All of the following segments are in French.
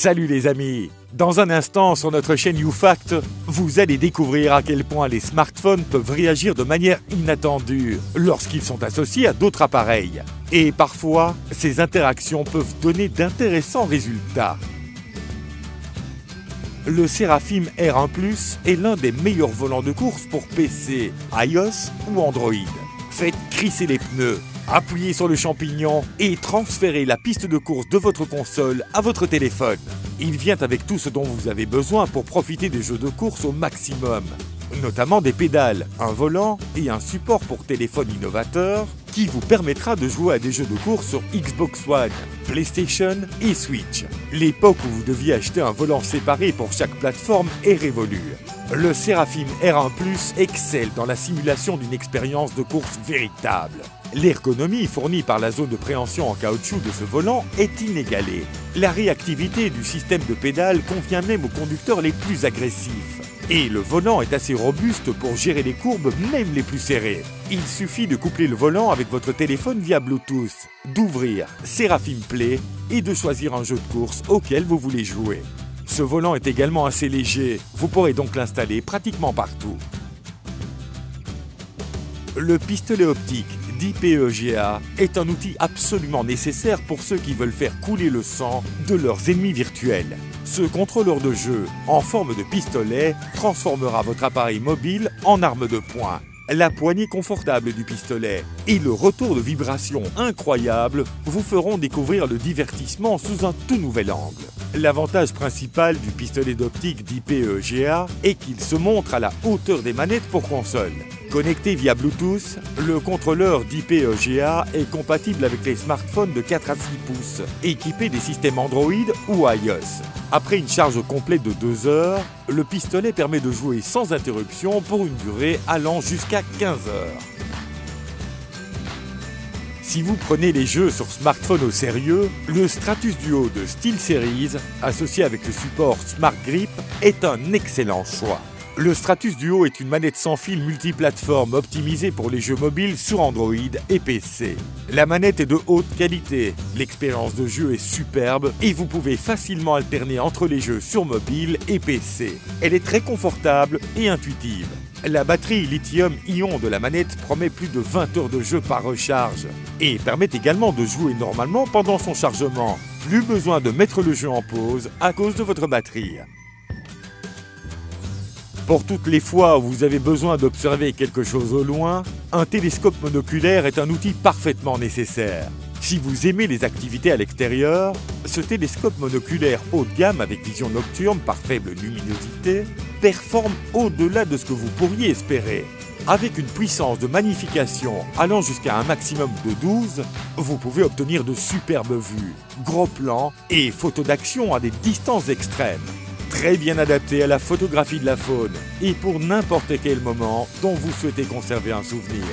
Salut les amis! Dans un instant, sur notre chaîne YouFact, vous allez découvrir à quel point les smartphones peuvent réagir de manière inattendue lorsqu'ils sont associés à d'autres appareils. Et parfois, ces interactions peuvent donner d'intéressants résultats. Le Seraphim R1 Plus est l'un des meilleurs volants de course pour PC, iOS ou Android. Faites crisser les pneus, appuyez sur le champignon et transférez la piste de course de votre console à votre téléphone. Il vient avec tout ce dont vous avez besoin pour profiter des jeux de course au maximum, notamment des pédales, un volant et un support pour téléphone innovateur qui vous permettra de jouer à des jeux de course sur Xbox One, PlayStation et Switch. L'époque où vous deviez acheter un volant séparé pour chaque plateforme est révolue. Le Seraphim R1 Plus excelle dans la simulation d'une expérience de course véritable. L'ergonomie fournie par la zone de préhension en caoutchouc de ce volant est inégalée. La réactivité du système de pédales convient même aux conducteurs les plus agressifs. Et le volant est assez robuste pour gérer les courbes, même les plus serrées. Il suffit de coupler le volant avec votre téléphone via Bluetooth, d'ouvrir Seraphim Play et de choisir un jeu de course auquel vous voulez jouer. Ce volant est également assez léger, vous pourrez donc l'installer pratiquement partout. Le pistolet optique d'IPEGA est un outil absolument nécessaire pour ceux qui veulent faire couler le sang de leurs ennemis virtuels. Ce contrôleur de jeu, en forme de pistolet, transformera votre appareil mobile en arme de poing. La poignée confortable du pistolet et le retour de vibration incroyable vous feront découvrir le divertissement sous un tout nouvel angle. L'avantage principal du pistolet d'optique d'IPEGA est qu'il se montre à la hauteur des manettes pour console. Connecté via Bluetooth, le contrôleur d'IPEGA est compatible avec les smartphones de 4 à 6 pouces, équipés des systèmes Android ou iOS. Après une charge complète de 2 heures, le pistolet permet de jouer sans interruption pour une durée allant jusqu'à 15 heures. Si vous prenez les jeux sur smartphone au sérieux, le Stratus Duo de SteelSeries, associé avec le support Smart Grip, est un excellent choix. Le Stratus Duo est une manette sans fil multiplateforme optimisée pour les jeux mobiles sur Android et PC. La manette est de haute qualité, l'expérience de jeu est superbe et vous pouvez facilement alterner entre les jeux sur mobile et PC. Elle est très confortable et intuitive. La batterie lithium-ion de la manette promet plus de 20 heures de jeu par recharge et permet également de jouer normalement pendant son chargement. Plus besoin de mettre le jeu en pause à cause de votre batterie. Pour toutes les fois où vous avez besoin d'observer quelque chose au loin, un télescope monoculaire est un outil parfaitement nécessaire. Si vous aimez les activités à l'extérieur, ce télescope monoculaire haut de gamme avec vision nocturne par faible luminosité performe au-delà de ce que vous pourriez espérer. Avec une puissance de magnification allant jusqu'à un maximum de 12, vous pouvez obtenir de superbes vues, gros plans et photos d'action à des distances extrêmes. Très bien adapté à la photographie de la faune et pour n'importe quel moment dont vous souhaitez conserver un souvenir.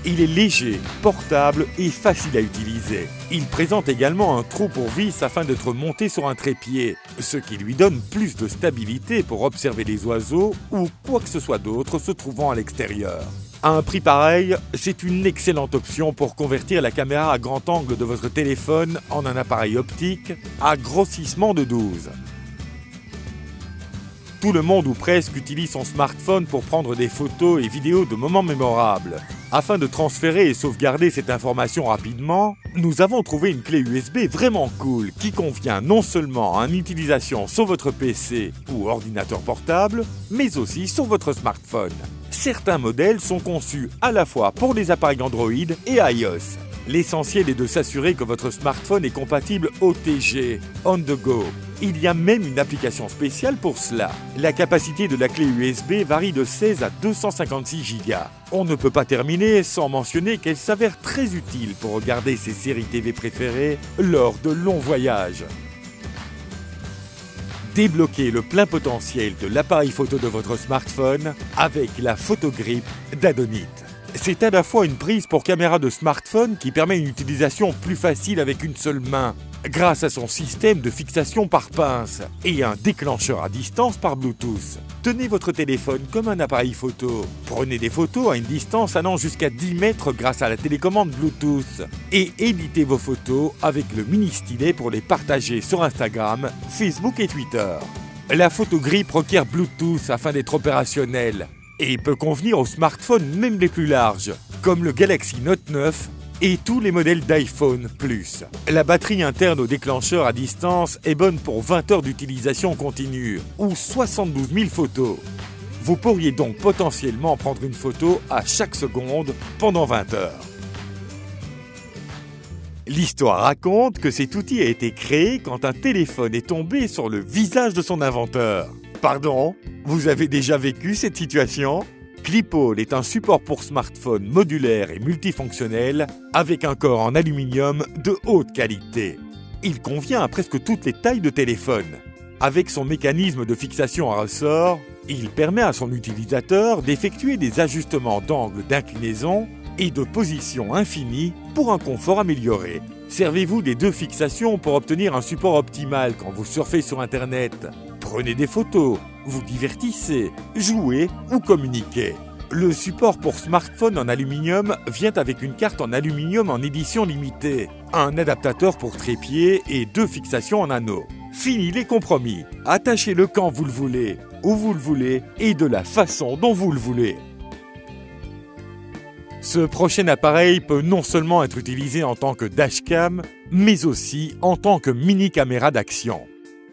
Il est léger, portable et facile à utiliser. Il présente également un trou pour vis afin d'être monté sur un trépied, ce qui lui donne plus de stabilité pour observer les oiseaux ou quoi que ce soit d'autre se trouvant à l'extérieur. À un prix pareil, c'est une excellente option pour convertir la caméra à grand angle de votre téléphone en un appareil optique à grossissement de 12. Tout le monde ou presque utilise son smartphone pour prendre des photos et vidéos de moments mémorables. Afin de transférer et sauvegarder cette information rapidement, nous avons trouvé une clé USB vraiment cool qui convient non seulement à une utilisation sur votre PC ou ordinateur portable, mais aussi sur votre smartphone. Certains modèles sont conçus à la fois pour les appareils Android et iOS. L'essentiel est de s'assurer que votre smartphone est compatible OTG, On The Go. Il y a même une application spéciale pour cela. La capacité de la clé USB varie de 16 à 256 Go. On ne peut pas terminer sans mentionner qu'elle s'avère très utile pour regarder ses séries TV préférées lors de longs voyages. Débloquez le plein potentiel de l'appareil photo de votre smartphone avec la Photogrip d'Adonit. C'est à la fois une prise pour caméra de smartphone qui permet une utilisation plus facile avec une seule main, grâce à son système de fixation par pince, et un déclencheur à distance par Bluetooth. Tenez votre téléphone comme un appareil photo. Prenez des photos à une distance allant jusqu'à 10 mètres grâce à la télécommande Bluetooth. Et éditez vos photos avec le mini stylet pour les partager sur Instagram, Facebook et Twitter. La photo grip requiert Bluetooth afin d'être opérationnelle et peut convenir aux smartphones même les plus larges, comme le Galaxy Note 9 et tous les modèles d'iPhone Plus. La batterie interne au déclencheur à distance est bonne pour 20 heures d'utilisation continue ou 72 000 photos. Vous pourriez donc potentiellement prendre une photo à chaque seconde pendant 20 heures. L'histoire raconte que cet outil a été créé quand un téléphone est tombé sur le visage de son inventeur. Pardon, vous avez déjà vécu cette situation ? Clipall est un support pour smartphone modulaire et multifonctionnel avec un corps en aluminium de haute qualité. Il convient à presque toutes les tailles de téléphone. Avec son mécanisme de fixation à ressort, il permet à son utilisateur d'effectuer des ajustements d'angle d'inclinaison et de position infinie pour un confort amélioré. Servez-vous des deux fixations pour obtenir un support optimal quand vous surfez sur Internet. Prenez des photos, vous divertissez, jouez ou communiquez. Le support pour smartphone en aluminium vient avec une carte en aluminium en édition limitée, un adaptateur pour trépied et deux fixations en anneau. Fini les compromis, attachez-le quand vous le voulez, où vous le voulez et de la façon dont vous le voulez. Ce prochain appareil peut non seulement être utilisé en tant que dashcam, mais aussi en tant que mini-caméra d'action.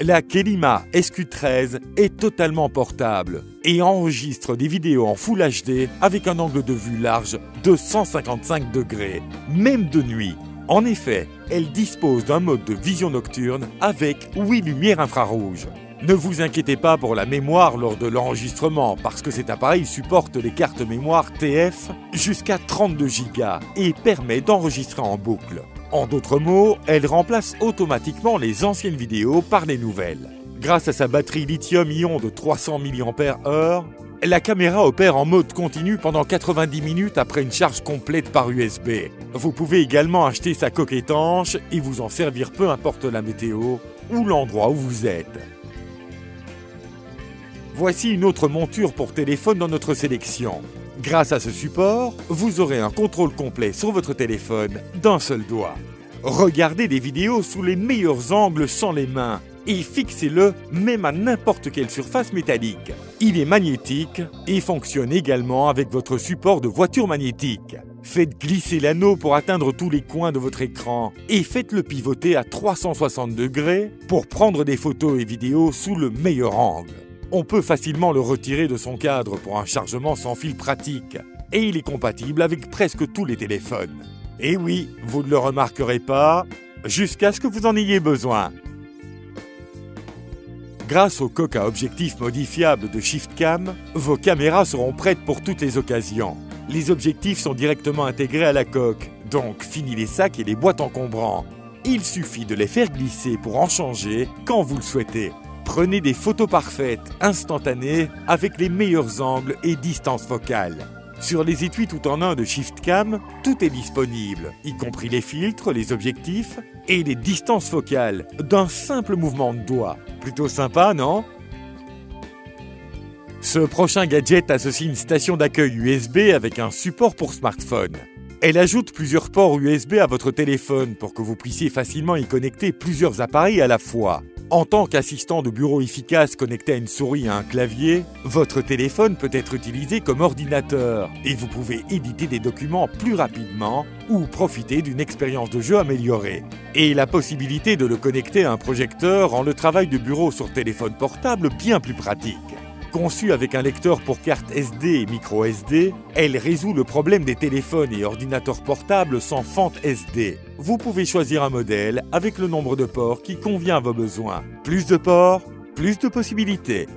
La Kelima SQ13 est totalement portable et enregistre des vidéos en Full HD avec un angle de vue large de 155 degrés, même de nuit. En effet, elle dispose d'un mode de vision nocturne avec 8 lumières infrarouges. Ne vous inquiétez pas pour la mémoire lors de l'enregistrement parce que cet appareil supporte les cartes mémoire TF jusqu'à 32 Go et permet d'enregistrer en boucle. En d'autres mots, elle remplace automatiquement les anciennes vidéos par les nouvelles. Grâce à sa batterie lithium-ion de 300 mAh, la caméra opère en mode continu pendant 90 minutes après une charge complète par USB. Vous pouvez également acheter sa coque étanche et vous en servir peu importe la météo ou l'endroit où vous êtes. Voici une autre monture pour téléphone dans notre sélection. Grâce à ce support, vous aurez un contrôle complet sur votre téléphone d'un seul doigt. Regardez des vidéos sous les meilleurs angles sans les mains et fixez-le même à n'importe quelle surface métallique. Il est magnétique et fonctionne également avec votre support de voiture magnétique. Faites glisser l'anneau pour atteindre tous les coins de votre écran et faites-le pivoter à 360 degrés pour prendre des photos et vidéos sous le meilleur angle. On peut facilement le retirer de son cadre pour un chargement sans fil pratique et il est compatible avec presque tous les téléphones. Et oui, vous ne le remarquerez pas jusqu'à ce que vous en ayez besoin. Grâce au coque à objectif modifiable de ShiftCam, vos caméras seront prêtes pour toutes les occasions. Les objectifs sont directement intégrés à la coque, donc fini les sacs et les boîtes encombrants. Il suffit de les faire glisser pour en changer quand vous le souhaitez. Prenez des photos parfaites, instantanées, avec les meilleurs angles et distances focales. Sur les étuis tout en un de ShiftCam, tout est disponible, y compris les filtres, les objectifs et les distances focales, d'un simple mouvement de doigt. Plutôt sympa, non ? Ce prochain gadget associe une station d'accueil USB avec un support pour smartphone. Elle ajoute plusieurs ports USB à votre téléphone pour que vous puissiez facilement y connecter plusieurs appareils à la fois. En tant qu'assistant de bureau efficace connecté à une souris et à un clavier, votre téléphone peut être utilisé comme ordinateur et vous pouvez éditer des documents plus rapidement ou profiter d'une expérience de jeu améliorée. Et la possibilité de le connecter à un projecteur rend le travail de bureau sur téléphone portable bien plus pratique. Conçue avec un lecteur pour carte SD et micro SD, elle résout le problème des téléphones et ordinateurs portables sans fente SD. Vous pouvez choisir un modèle avec le nombre de ports qui convient à vos besoins. Plus de ports, plus de possibilités.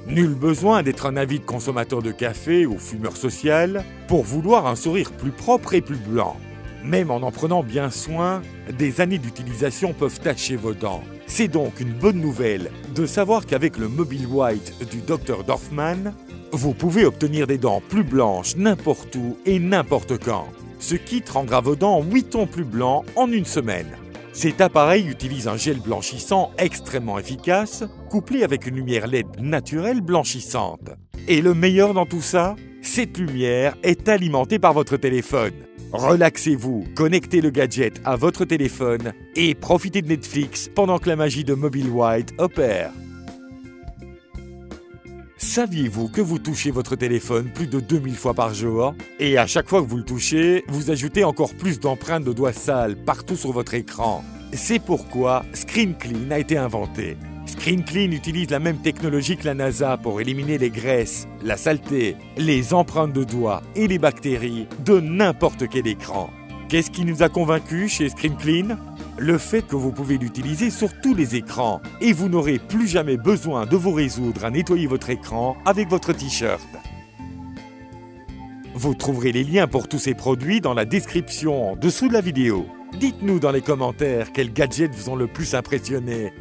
Nul besoin d'être un avide consommateur de café ou fumeur social pour vouloir un sourire plus propre et plus blanc. Même en prenant bien soin, des années d'utilisation peuvent tacher vos dents. C'est donc une bonne nouvelle de savoir qu'avec le Mobile White du Dr Dorfman, vous pouvez obtenir des dents plus blanches n'importe où et n'importe quand. Ce kit rendra vos dents 8 tons plus blancs en une semaine. Cet appareil utilise un gel blanchissant extrêmement efficace, couplé avec une lumière LED naturelle blanchissante. Et le meilleur dans tout ça, cette lumière est alimentée par votre téléphone. Relaxez-vous, connectez le gadget à votre téléphone et profitez de Netflix pendant que la magie de Mobile White opère. Saviez-vous que vous touchez votre téléphone plus de 2000 fois par jour? Et à chaque fois que vous le touchez, vous ajoutez encore plus d'empreintes de doigts sales partout sur votre écran. C'est pourquoi Screen Clean a été inventé. Screen Clean utilise la même technologie que la NASA pour éliminer les graisses, la saleté, les empreintes de doigts et les bactéries de n'importe quel écran. Qu'est-ce qui nous a convaincus chez Screen Clean? Le fait que vous pouvez l'utiliser sur tous les écrans et vous n'aurez plus jamais besoin de vous résoudre à nettoyer votre écran avec votre t-shirt. Vous trouverez les liens pour tous ces produits dans la description en dessous de la vidéo. Dites-nous dans les commentaires quels gadgets vous ont le plus impressionné.